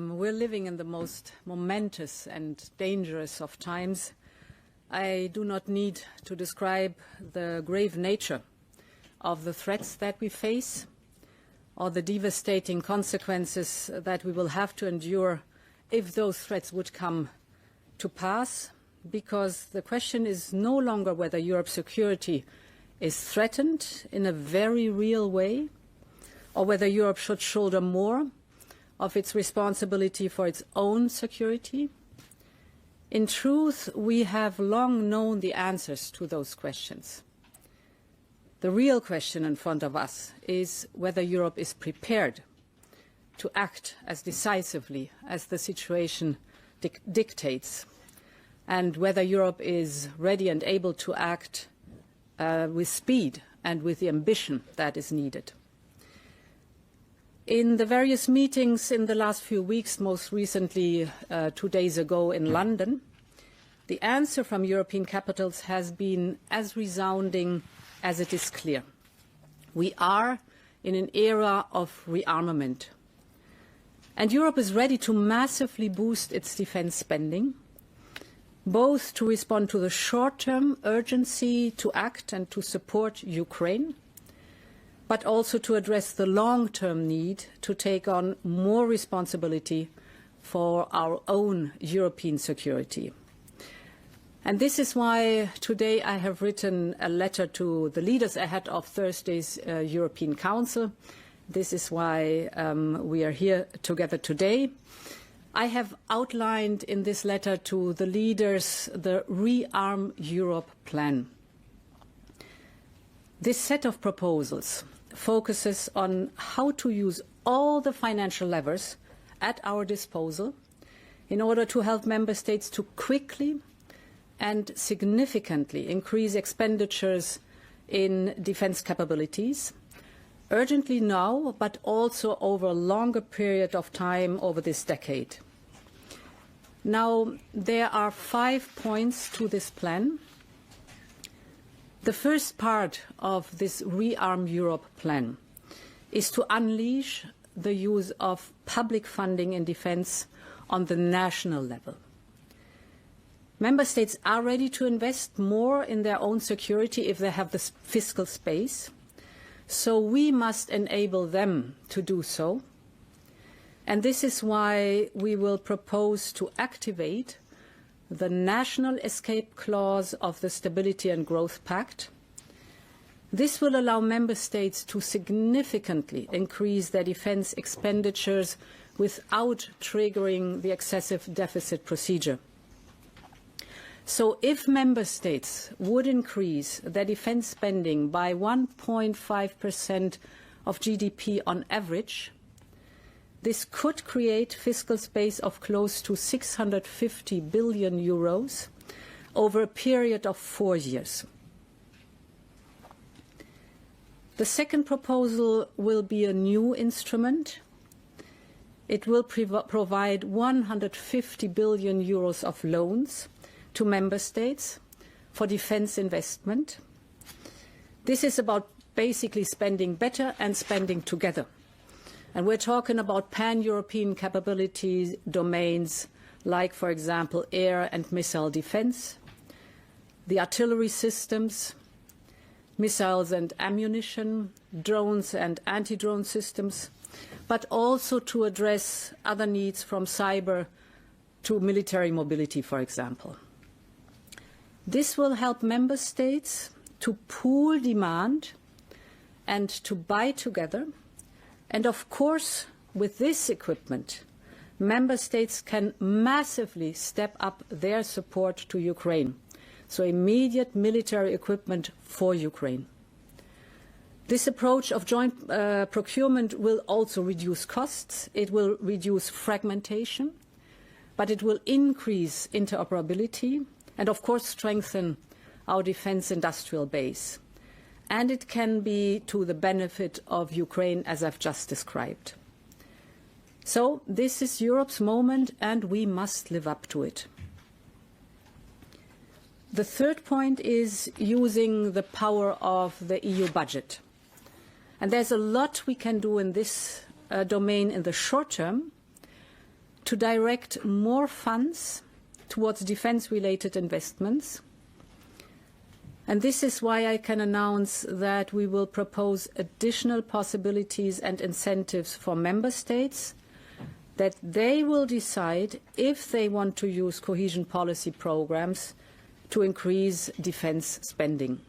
We're living in the most momentous and dangerous of times. I do not need to describe the grave nature of the threats that we face or the devastating consequences that we will have to endure if those threats would come to pass, because the question is no longer whether Europe's security is threatened in a very real way or whether Europe should shoulder more of its responsibility for its own security. In truth, we have long known the answers to those questions. The real question in front of us is whether Europe is prepared to act as decisively as the situation dictates, and whether Europe is ready and able to act with speed and with the ambition that is needed. In the various meetings in the last few weeks, most recently 2 days ago in London, the answer from European capitals has been as resounding as it is clear. We are in an era of rearmament, and Europe is ready to massively boost its defence spending, both to respond to the short-term urgency to act and to support Ukraine, but also to address the long-term need to take on more responsibility for our own European security. And this is why today I have written a letter to the leaders ahead of Thursday's European Council. This is why we are here together today. I have outlined in this letter to the leaders the ReArm Europe plan. This set of proposals focuses on how to use all the financial levers at our disposal in order to help member states to quickly and significantly increase expenditures in defence capabilities, urgently now, but also over a longer period of time over this decade. Now, there are 5 points to this plan. The first part of this ReArm Europe plan is to unleash the use of public funding in defence on the national level. Member states are ready to invest more in their own security if they have the fiscal space, so we must enable them to do so. And this is why we will propose to activate the national escape clause of the Stability and Growth Pact. This will allow member states to significantly increase their defence expenditures without triggering the excessive deficit procedure. So if member states would increase their defence spending by 1.5% of GDP on average, this could create fiscal space of close to 650 billion euros over a period of 4 years. The second proposal will be a new instrument. It will provide 150 billion euros of loans to member states for defence investment. This is about basically spending better and spending together. And we're talking about pan-European capability domains like, for example, air and missile defence, the artillery systems, missiles and ammunition, drones and anti-drone systems, but also to address other needs from cyber to military mobility, for example. This will help member states to pool demand and to buy together. And of course, with this equipment, member states can massively step up their support to Ukraine, so immediate military equipment for Ukraine. This approach of joint procurement will also reduce costs, it will reduce fragmentation, but it will increase interoperability and, of course, strengthen our defence industrial base. And it can be to the benefit of Ukraine, as I've just described. So this is Europe's moment, and we must live up to it. The third point is using the power of the EU budget. And there's a lot we can do in this domain in the short term, to direct more funds towards defense-related investments. And this is why I can announce that we will propose additional possibilities and incentives for member states, that they will decide if they want to use cohesion policy programs to increase defense spending.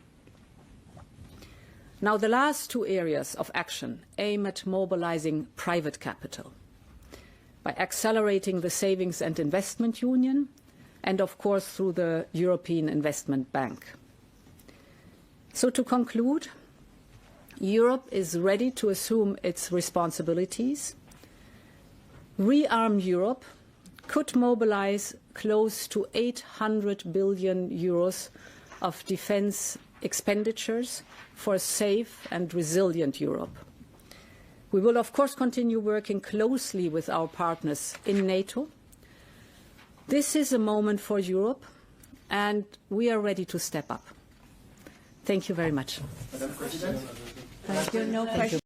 Now, the last two areas of action aim at mobilizing private capital by accelerating the Savings and Investment Union and, of course, through the European Investment Bank. So to conclude, Europe is ready to assume its responsibilities. ReArm Europe could mobilize close to 800 billion euros of defense expenditures for a safe and resilient Europe. We will, of course, continue working closely with our partners in NATO. This is a moment for Europe, and we are ready to step up. Thank you very much. Madam President. Thank you. No question.